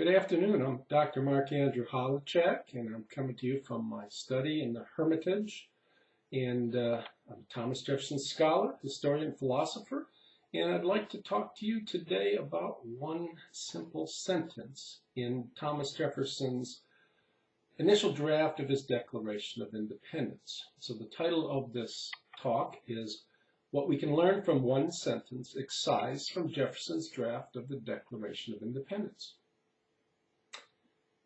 Good afternoon. I'm Dr. Mark Andrew Holachek, and I'm coming to you from my study in the Hermitage. And I'm a Thomas Jefferson scholar, historian, philosopher, and I'd like to talk to you today about one simple sentence in Thomas Jefferson's initial draft of his Declaration of Independence. So the title of this talk is What We Can Learn from One Sentence, Excised from Jefferson's Draft of the Declaration of Independence.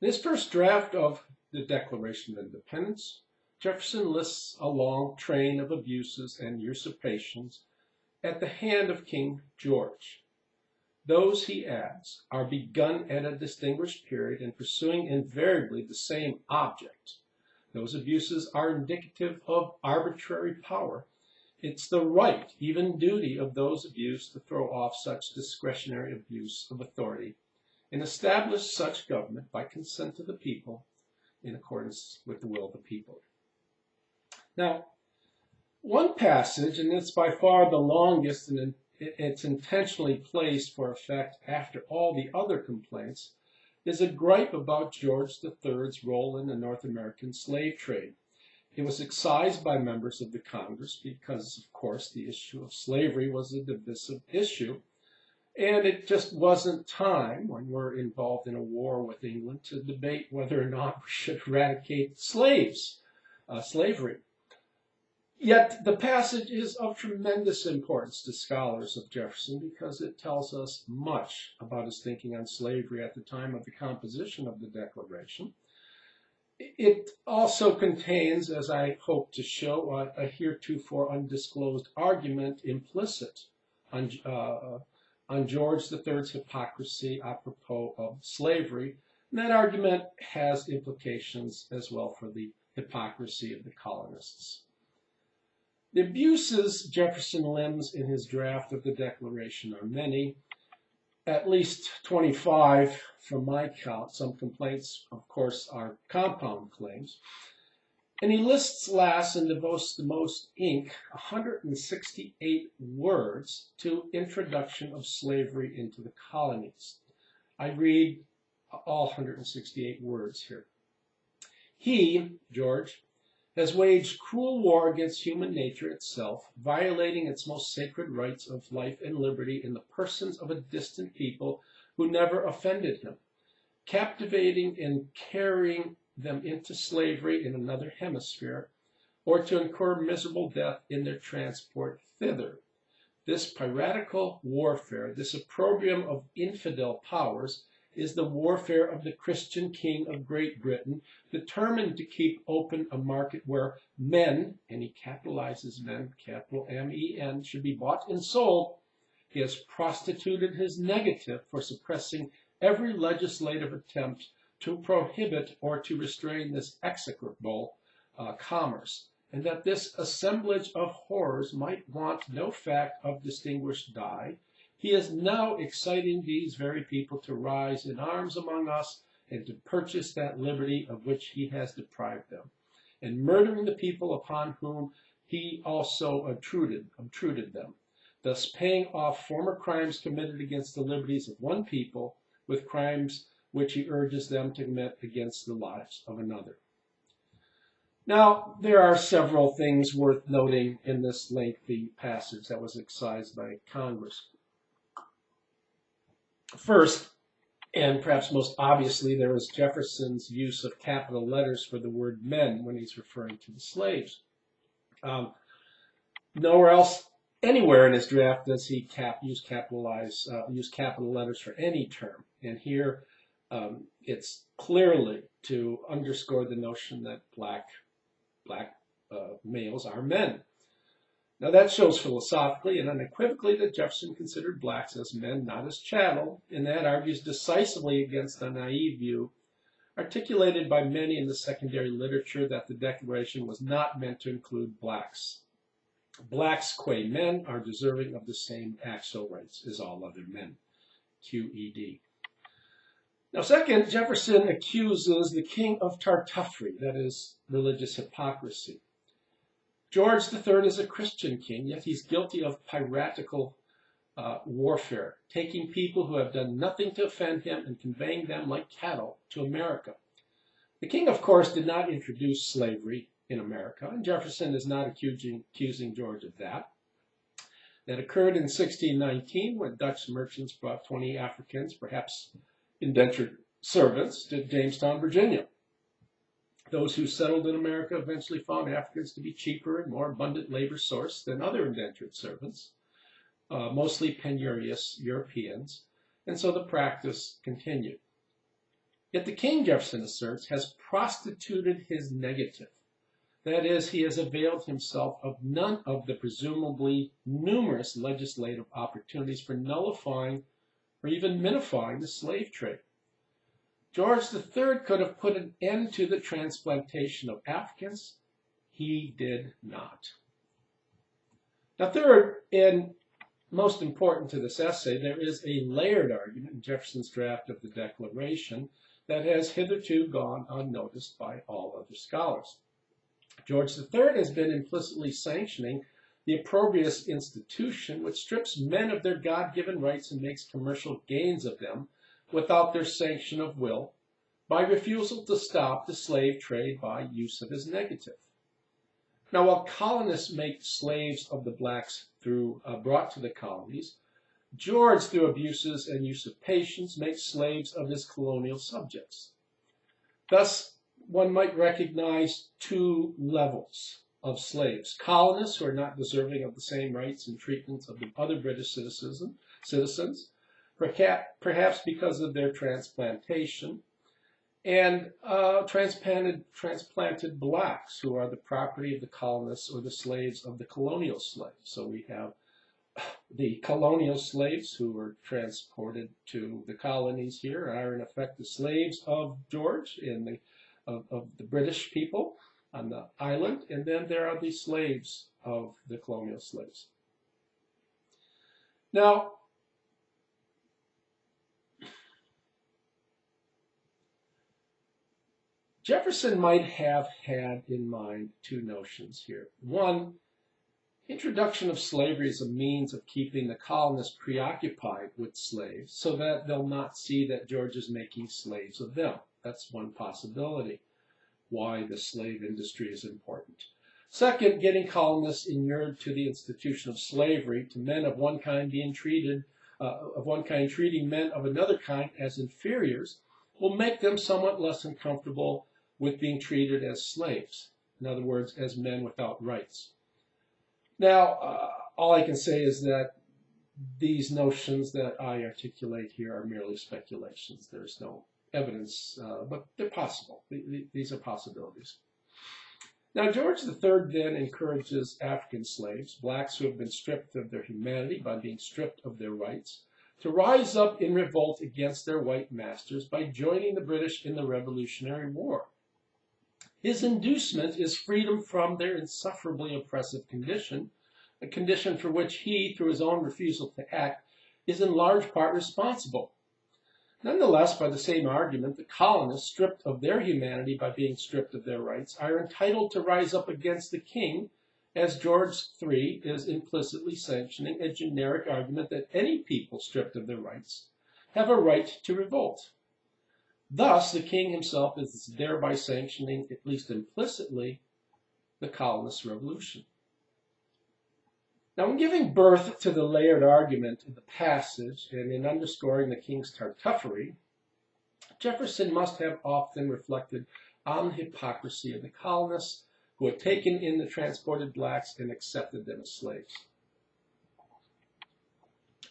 In his first draft of the Declaration of Independence, Jefferson lists a long train of abuses and usurpations at the hand of King George. Those, he adds, are begun at a distinguished period and pursuing invariably the same object. Those abuses are indicative of arbitrary power. It's the right, even duty, of those abused to throw off such discretionary abuse of authority and establish such government by consent of the people in accordance with the will of the people. Now, one passage, and it's by far the longest, and it's intentionally placed for effect after all the other complaints, is a gripe about George III's role in the North American slave trade. It was excised by members of the Congress because, of course, the issue of slavery was a divisive issue, and it just wasn't time, when we're involved in a war with England, to debate whether or not we should eradicate slavery. Yet the passage is of tremendous importance to scholars of Jefferson because it tells us much about his thinking on slavery at the time of the composition of the Declaration. It also contains, as I hope to show, a heretofore undisclosed argument implicit on George III's hypocrisy apropos of slavery. And that argument has implications as well for the hypocrisy of the colonists. The abuses Jefferson limns in his draft of the Declaration are many, at least 25 from my count. Some complaints, of course, are compound claims. And he lists last and devotes the most ink, 168 words, to introduction of slavery into the colonies. I read all 168 words here. He, George, has waged cruel war against human nature itself, violating its most sacred rights of life and liberty in the persons of a distant people who never offended him, captivating and carrying them into slavery in another hemisphere, or to incur miserable death in their transport thither. This piratical warfare, this opprobrium of infidel powers, is the warfare of the Christian king of Great Britain, determined to keep open a market where men, and he capitalizes men, capital M-E-N, should be bought and sold. He has prostituted his negative for suppressing every legislative attempt to prohibit or to restrain this execrable commerce, and that this assemblage of horrors might want no fact of distinguished dye, he is now exciting these very people to rise in arms among us and to purchase that liberty of which he has deprived them, and murdering the people upon whom he also obtruded them, thus paying off former crimes committed against the liberties of one people with crimes which he urges them to commit against the lives of another. Now, there are several things worth noting in this lengthy passage that was excised by Congress. First, and perhaps most obviously, there is Jefferson's use of capital letters for the word men when he's referring to the slaves. Nowhere else, anywhere in his draft does he use capital letters for any term. And here, it's clearly to underscore the notion that black males are men. Now that shows philosophically and unequivocally that Jefferson considered blacks as men, not as chattel, and that argues decisively against the naive view articulated by many in the secondary literature that the Declaration was not meant to include blacks. Blacks, qua men, are deserving of the same actual rights as all other men. QED. Now, second, Jefferson accuses the king of Tartuffery, that is, religious hypocrisy. George III is a Christian king, yet he's guilty of piratical warfare, taking people who have done nothing to offend him and conveying them like cattle to America. The king, of course, did not introduce slavery in America, and Jefferson is not accusing George of that. That occurred in 1619 when Dutch merchants brought 20 Africans, perhaps indentured servants, to Jamestown, Virginia. Those who settled in America eventually found Africans to be cheaper and more abundant labor source than other indentured servants, mostly penurious Europeans, and so the practice continued. Yet the king, Jefferson asserts, has prostituted his negative. That is, he has availed himself of none of the presumably numerous legislative opportunities for nullifying or even minifying the slave trade. George III could have put an end to the transplantation of Africans. He did not. Now, third, and most important to this essay, there is a layered argument in Jefferson's draft of the Declaration that has hitherto gone unnoticed by all other scholars. George III has been implicitly sanctioning the opprobrious institution which strips men of their God-given rights and makes commercial gains of them without their sanction of will by refusal to stop the slave trade by use of his negative. Now, while colonists make slaves of the blacks brought to the colonies, George, through abuses and usurpations, makes slaves of his colonial subjects. Thus, one might recognize two levels of slaves: colonists who are not deserving of the same rights and treatments of the other British citizens, perhaps because of their transplantation, and transplanted blacks who are the property of the colonists or the slaves of the colonial slaves. So we have the colonial slaves who were transported to the colonies here are in effect the slaves of George of the British people on the island, and then there are the slaves of the colonial slaves. Now, Jefferson might have had in mind two notions here. One, introduction of slavery as a means of keeping the colonists preoccupied with slaves so that they'll not see that George is making slaves of them. That's one possibility why the slave industry is important. Second, getting colonists inured to the institution of slavery, to men of one kind being treating men of another kind as inferiors, will make them somewhat less uncomfortable with being treated as slaves. In other words, as men without rights. Now, all I can say is that these notions that I articulate here are merely speculations. There's no evidence, but they're possible. These are possibilities. Now, George III then encourages African slaves, blacks who have been stripped of their humanity by being stripped of their rights, to rise up in revolt against their white masters by joining the British in the Revolutionary War. His inducement is freedom from their insufferably oppressive condition, a condition for which he, through his own refusal to act, is in large part responsible. Nonetheless, by the same argument, the colonists, stripped of their humanity by being stripped of their rights, are entitled to rise up against the king, as George III is implicitly sanctioning a generic argument that any people stripped of their rights have a right to revolt. Thus, the king himself is thereby sanctioning, at least implicitly, the colonist revolution. Now, in giving birth to the layered argument in the passage and in underscoring the king's tartuffery, Jefferson must have often reflected on the hypocrisy of the colonists who had taken in the transported blacks and accepted them as slaves.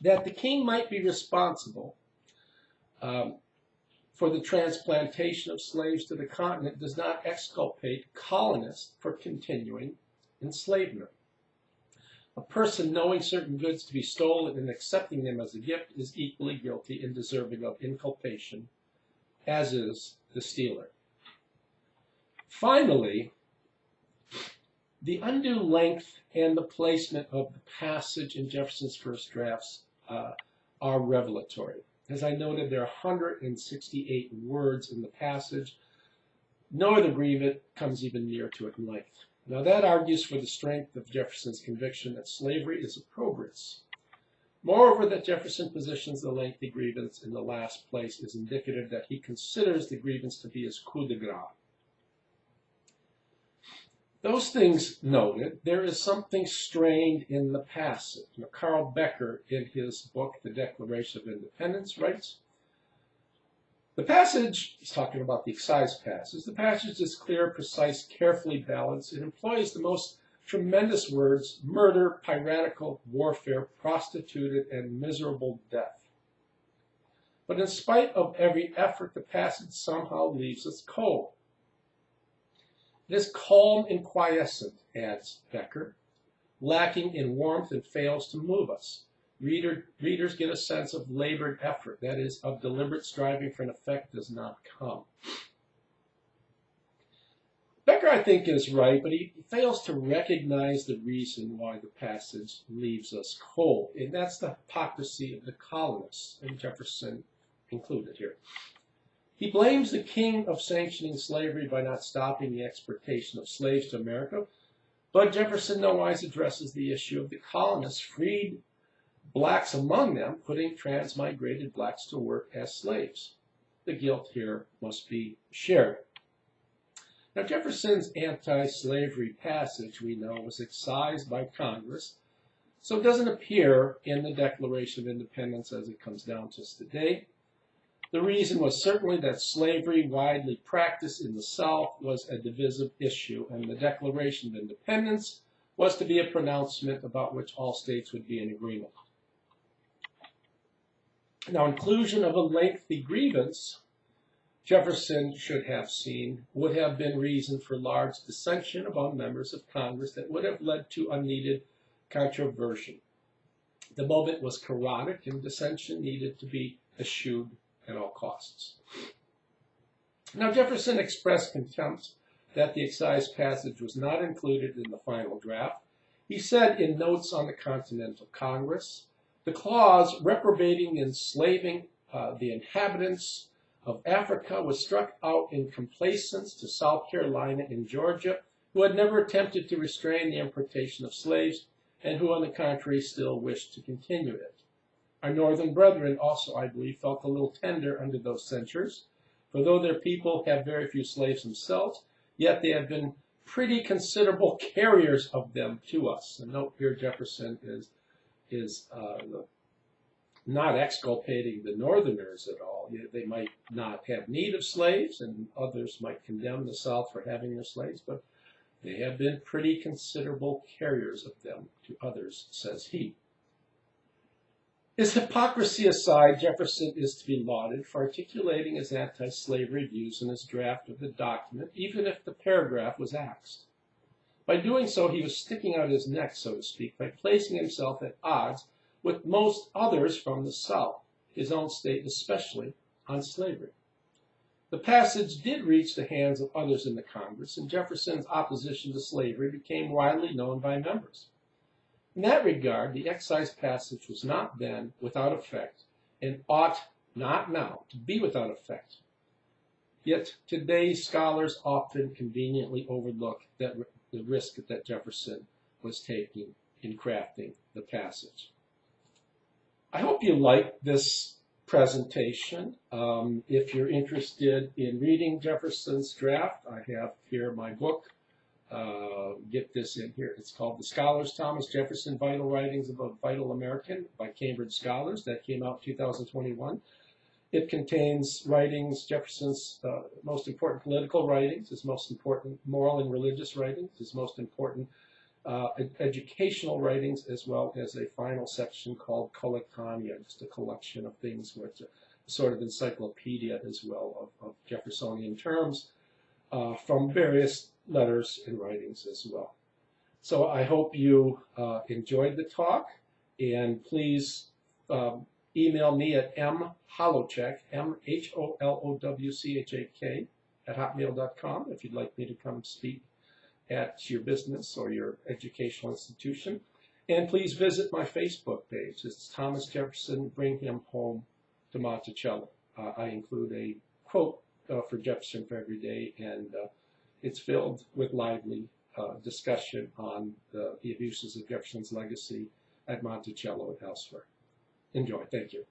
That the king might be responsible for the transplantation of slaves to the continent does not exculpate colonists for continuing enslavement. A person knowing certain goods to be stolen and accepting them as a gift is equally guilty and deserving of inculpation, as is the stealer. Finally, the undue length and the placement of the passage in Jefferson's first drafts are revelatory. As I noted, there are 168 words in the passage. No other agreement comes even near to it in length. Now that argues for the strength of Jefferson's conviction that slavery is opprobrious. Moreover, that Jefferson positions the lengthy grievance in the last place is indicative that he considers the grievance to be his coup de grace. Those things noted, there is something strained in the passage. Now, Carl Becker, in his book, The Declaration of Independence, writes, the passage, he's talking about the Excised passage, the passage is clear, precise, carefully balanced. It employs the most tremendous words: murder, piratical warfare, prostituted, and miserable death. But in spite of every effort, the passage somehow leaves us cold. It is calm and quiescent, adds Becker, lacking in warmth and fails to move us. Readers get a sense of labored effort, that is, of deliberate striving for an effect does not come. Becker, I think, is right, but he fails to recognize the reason why the passage leaves us cold, and that's the hypocrisy of the colonists, and Jefferson included here. He blames the king of sanctioning slavery by not stopping the exportation of slaves to America, but Jefferson nowise addresses the issue of the colonists freed blacks among them, putting transmigrated blacks to work as slaves. The guilt here must be shared. Now, Jefferson's anti-slavery passage, we know, was excised by Congress, so it doesn't appear in the Declaration of Independence as it comes down to us today. The reason was certainly that slavery, widely practiced in the South, was a divisive issue, and the Declaration of Independence was to be a pronouncement about which all states would be in agreement. Now, inclusion of a lengthy grievance, Jefferson should have seen, would have been reason for large dissension among members of Congress that would have led to unneeded controversy. The moment was chaotic, and dissension needed to be eschewed at all costs. Now, Jefferson expressed contempt that the excised passage was not included in the final draft. He said in Notes on the Continental Congress, the clause reprobating enslaving the inhabitants of Africa was struck out in complaisance to South Carolina and Georgia, who had never attempted to restrain the importation of slaves, and who, on the contrary, still wished to continue it. Our northern brethren also, I believe, felt a little tender under those censures, for though their people have very few slaves themselves, yet they have been pretty considerable carriers of them to us. And note here, Jefferson is not exculpating the Northerners at all. They might not have need of slaves, and others might condemn the South for having their slaves, but they have been pretty considerable carriers of them to others, says he. His hypocrisy aside, Jefferson is to be lauded for articulating his anti-slavery views in his draft of the document, even if the paragraph was axed. By doing so, he was sticking out his neck, so to speak, by placing himself at odds with most others from the South, his own state especially, on slavery. The passage did reach the hands of others in the Congress, and Jefferson's opposition to slavery became widely known by members. In that regard, the excised passage was not then without effect, and ought not now to be without effect. Yet today's scholars often conveniently overlook the risk that Jefferson was taking in crafting the passage. I hope you liked this presentation. If you're interested in reading Jefferson's draft, I have here my book. Get this in here. It's called The Scholars, Thomas Jefferson, Vital Writings of a Vital American by Cambridge Scholars. That came out in 2021. It contains writings, Jefferson's most important political writings, his most important moral and religious writings, his most important educational writings, as well as a final section called Collectanea, just a collection of things, which a sort of encyclopedia as well of Jeffersonian terms from various letters and writings as well. So I hope you enjoyed the talk, and please email me at mholowchak, MHOLOWCHAK, at hotmail.com if you'd like me to come speak at your business or your educational institution. And please visit my Facebook page. It's Thomas Jefferson, Bring Him Home to Monticello. I include a quote for Jefferson for every day, and it's filled with lively discussion on the abuses of Jefferson's legacy at Monticello and elsewhere. enjoy. Thank you.